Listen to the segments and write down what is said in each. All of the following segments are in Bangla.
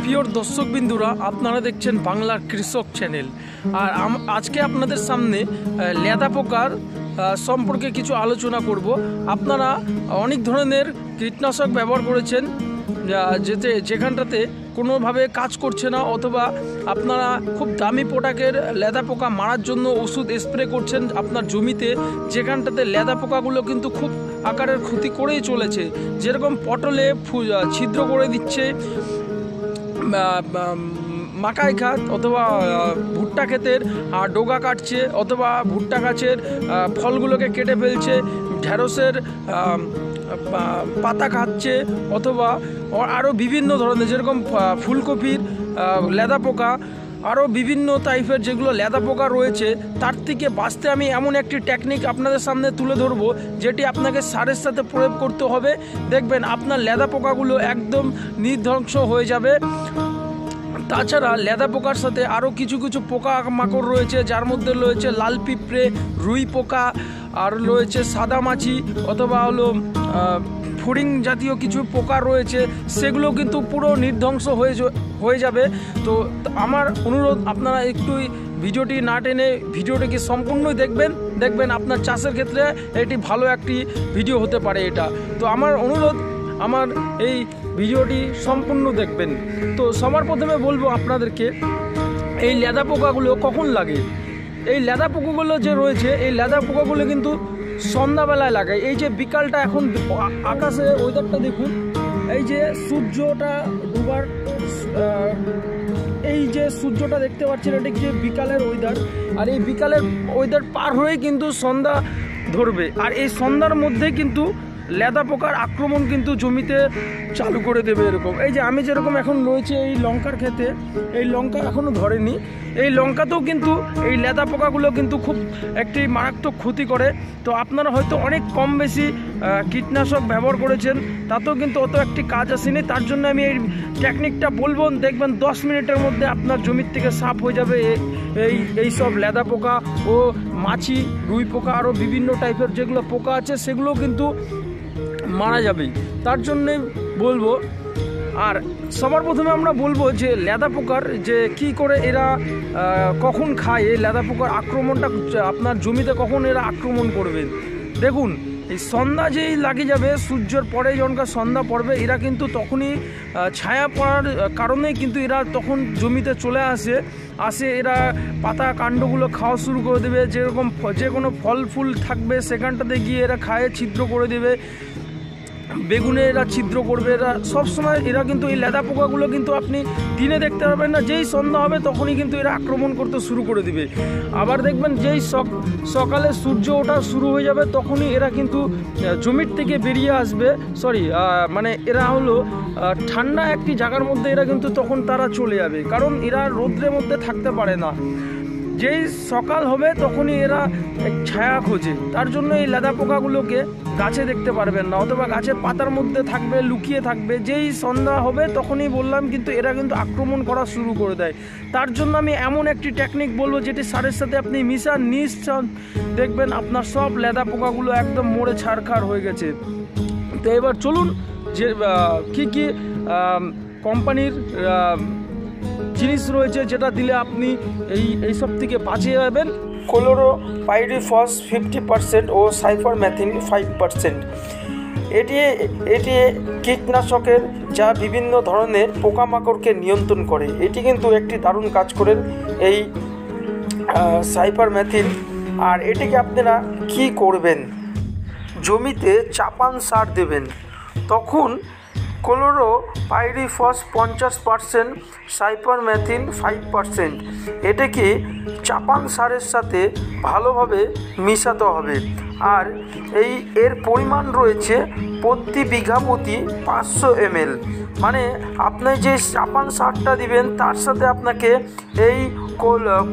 প্রিয় দর্শকবিন্দুরা, আপনারা দেখছেন বাংলার কৃষক চ্যানেল। আর আজকে আপনাদের সামনে লেদা পোকার সম্পর্কে কিছু আলোচনা করব। আপনারা অনেক ধরনের কীটনাশক ব্যবহার করেছেন যেখানটাতে কোনোভাবে কাজ করছে না, অথবা আপনারা খুব দামি প্রোডাক্টের লেদা পোকা মারার জন্য ওষুধ স্প্রে করছেন আপনার জমিতে, যেখানটাতে লেদা পোকাগুলো কিন্তু খুব আকারের ক্ষতি করেই চলেছে। যেরকম পটলে ছিদ্র করে দিচ্ছে, মাকাই খাত অথবা ভুট্টা ক্ষেতের ডোগা কাটছে, অথবা ভুট্টা গাছের ফলগুলোকে কেটে ফেলছে, ঢেঁড়সের পাতা খাচ্ছে, অথবা আরও বিভিন্ন ধরনের যেরকম ফুলকপির লেদা পোকা, আরও বিভিন্ন টাইপের যেগুলো লেদা পোকা রয়েছে, তার থেকে বাঁচতে আমি এমন একটি টেকনিক আপনাদের সামনে তুলে ধরবো, যেটি আপনাকে সারের সাথে প্রয়োগ করতে হবে। দেখবেন আপনার লেদা পোকাগুলো একদম নির্ধ্বংস হয়ে যাবে। তাছাড়া লেদা পোকার সাথে আরও কিছু কিছু পোকা মাকড় রয়েছে, যার মধ্যে রয়েছে লাল পিঁপড়ে, রুই পোকা, আর রয়েছে সাদা মাছি, অথবা হলো ফড়িং জাতীয় কিছু পোকা রয়েছে, সেগুলো কিন্তু পুরো নির্ধ্বংস হয়ে যাবে। তো আমার অনুরোধ, আপনারা একটু ভিডিওটি না টেনে ভিডিওটিকে সম্পূর্ণই দেখবেন আপনার চাষের ক্ষেত্রে এটি ভালো একটি ভিডিও হতে পারে এটা। তো আমার অনুরোধ, আমার এই ভিডিওটি সম্পূর্ণ দেখবেন। তো সবার প্রথমে বলবো আপনাদেরকে, এই লেদা পোকাগুলো কখন লাগে। এই লেদা পোকাগুলো যে রয়েছে, এই লেদা পোকাগুলো কিন্তু সন্ধ্যাবেলায় লাগায়। এই যে বিকালটা, এখন আকাশে ওয়েদারটা দেখুন, এই যে সূর্যটা ডুবার, এই যে সূর্যটা দেখতে পাচ্ছেন, এটা যে বিকালের ওয়েদার। আর এই বিকালের ওয়েদার পার হয়ে কিন্তু সন্ধ্যা ধরবে, আর এই সন্ধ্যার মধ্যে কিন্তু লেদা পোকার আক্রমণ কিন্তু জমিতে চালু করে দেবে। এরকম এই যে আমি যেরকম এখন রয়েছে এই লঙ্কার ক্ষেতে, এই লঙ্কা এখনও ধরেনি, এই লঙ্কাতেও কিন্তু এই লেদা পোকাগুলো কিন্তু খুব একটি মারাত্মক ক্ষতি করে। তো আপনারা হয়তো অনেক কম বেশি কীটনাশক ব্যবহার করেছেন, তাতেও কিন্তু অত একটি কাজ আসেনি। তার জন্য আমি এই টেকনিকটা বলবো, দেখবেন 10 মিনিটের মধ্যে আপনার জমির থেকে সাফ হয়ে যাবে এই সব লেদা পোকা ও মাছি, রুই পোকা, আরও বিভিন্ন টাইপের যেগুলো পোকা আছে সেগুলো কিন্তু মারা যাবে। তার জন্যে বলবো। আর সবার প্রথমে আমরা বলবো যে লেদা পোকার যে কি করে এরা কখন খায়, এই লেদা পোকার আক্রমণটা আপনার জমিতে কখন এরা আক্রমণ করবে। দেখুন, এই সন্ধ্যা যেই লাগে যাবে, সূর্যের পরে যখন সন্ধ্যা পড়বে, এরা কিন্তু তখনই ছায়া পড়ার কারণেই কিন্তু এরা তখন জমিতে চলে আসে এরা পাতা কাণ্ডগুলো খাওয়া শুরু করে দেবে। যেরকম যে কোনো ফল ফুল থাকবে সেখানটাতে গিয়ে এরা খায়, ছিদ্র করে দেবে। বেগুনে এরা ছিদ্র করবে। এরা সবসময় এরা কিন্তু এই লেদা পোকাগুলো কিন্তু আপনি দিনে দেখতে পারবেন না, যেই সন্ধ্যা হবে তখনই কিন্তু এরা আক্রমণ করতে শুরু করে দিবে। আবার দেখবেন যেই সকালে সূর্য ওঠা শুরু হয়ে যাবে, তখনই এরা কিন্তু জমির থেকে বেরিয়ে আসবে। মানে এরা হলো ঠান্ডা একটি জায়গার মধ্যে এরা কিন্তু তখন তারা চলে যাবে, কারণ এরা রৌদ্রের মধ্যে থাকতে পারে না। যেই সকাল হবে তখনই এরা ছায়া খোঁজে। তার জন্য এই লেদা পোকাগুলোকে গাছে দেখতে পারবেন না, অথবা গাছের পাতার মধ্যে থাকবে, লুকিয়ে থাকবে। যেই সন্ধ্যা হবে তখনই বললাম কিন্তু এরা কিন্তু আক্রমণ করা শুরু করে দেয়। তার জন্য আমি এমন একটি টেকনিক বলবো, যেটি সারের সাথে আপনি মিশান, দেখবেন আপনার সব লেদা পোকাগুলো একদম মরে ছারখার হয়ে গেছে। তো এবার চলুন যে কি কোম্পানির জিনিস রয়েছে, যেটা দিলে আপনি এইসব থেকে বাঁচিয়ে যাবেন। ক্লোরোপাইরিফস 50% ও সাইপারমেথ্রিন 5%। এটি কীটনাশকের যা বিভিন্ন ধরনের পোকামাকড়কে নিয়ন্ত্রণ করে। এটি কিন্তু একটি দারুণ কাজ করেন এই সাইপারমেথ্রিন। আর এটিকে আপনারা কি করবেন, জমিতে চাপান সার দেবেন, তখন ক্লোরোপাইরিফস 50%, সাইপারমেথ্রিন 5%। এটাকে চাপান সারের সাথে ভালোভাবে মিশাতে হবে। আর এর পরিমাণ রয়েছে প্রতি বিঘা প্রতি 500 ml। মানে আপনি যে চাপান সারটা দিবেন তার সাথে আপনাকে এই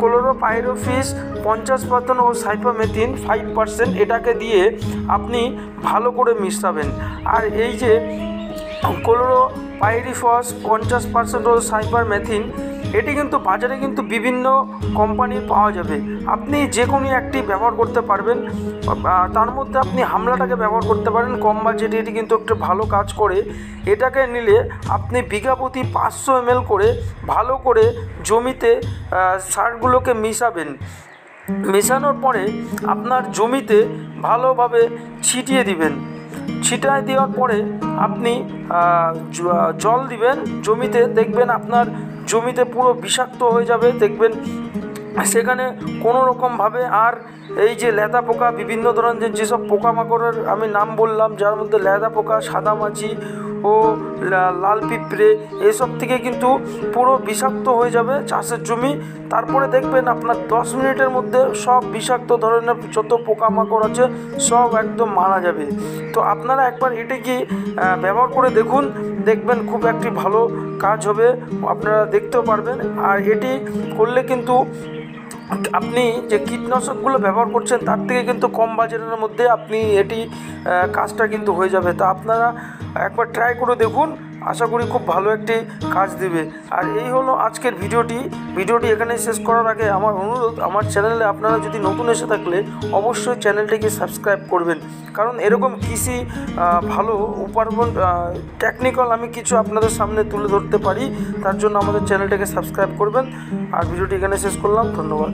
ক্লোরোপাইরিফস 50% ও সাইপারমেথ্রিন 5% এটাকে দিয়ে আপনি ভালো করে মিশাবেন। আর এই যে পাইরিফস, 50% ও সাইপারমেথিন। এটি কিন্তু বাজারে কিন্তু বিভিন্ন কোম্পানির পাওয়া যাবে। আপনি যে কোনো একটি ব্যবহার করতে পারবেন। তার মধ্যে আপনি হামলাটাকে ব্যবহার করতে পারেন, কম বাজেটে এটি কিন্তু একটু ভালো কাজ করে। এটাকে নিলে আপনি বিঘা প্রতি 500 ml করে ভালো করে জমিতে সারগুলোকে মিশাবেন। মেশানোর পরে আপনার জমিতে ভালোভাবে ছিটিয়ে দিবেন। ছিটায় দেওয়ার পরে আপনি জল দিবেন জমিতে, দেখবেন আপনার জমিতে পুরো বিষাক্ত হয়ে যাবে। দেখবেন সেখানে কোনো রকমভাবে আর এই যে লেদা পোকা, বিভিন্ন ধরনের যেসব পোকামাকড়ের আমি নাম বললাম, যার মধ্যে লেদা পোকা, সাদামাছি ও লাল পিঁপড়ে, এসব থেকে কিন্তু পুরো বিষাক্ত হয়ে যাবে চাষের জমি। তারপরে দেখবেন আপনার 10 মিনিটের মধ্যে সব বিষাক্ত ধরনের যত পোকামাকড় আছে সব একদম মারা যাবে। তো আপনারা একবার এটি কি ব্যবহার করে দেখুন, দেখবেন খুব একটি ভালো কাজ হবে, আপনারা দেখতেও পারবেন। আর এটি করলে কিন্তু আপনি যে কীটনাশকগুলো ব্যবহার করছেন তার থেকে কিন্তু কম বাজেটের মধ্যে আপনি এটি কাজটা কিন্তু হয়ে যাবে। তো আপনারা একবার ট্রাই করে দেখুন, আশা করি খুব ভালো একটি কাজ দেবে। আর এই হলো আজকের ভিডিওটি এখানে শেষ করার আগে আমার অনুরোধ, আমার চ্যানেলে আপনারা যদি নতুন এসে থাকলে অবশ্যই চ্যানেলটিকে সাবস্ক্রাইব করবেন, কারণ এরকম কৃষি ভালো উপার্জন টেকনিক্যাল আমি কিছু আপনাদের সামনে তুলে ধরতে পারি। তার জন্য আমাদের চ্যানেলটাকে সাবস্ক্রাইব করবেন। আর ভিডিওটি এখানে শেষ করলাম, ধন্যবাদ।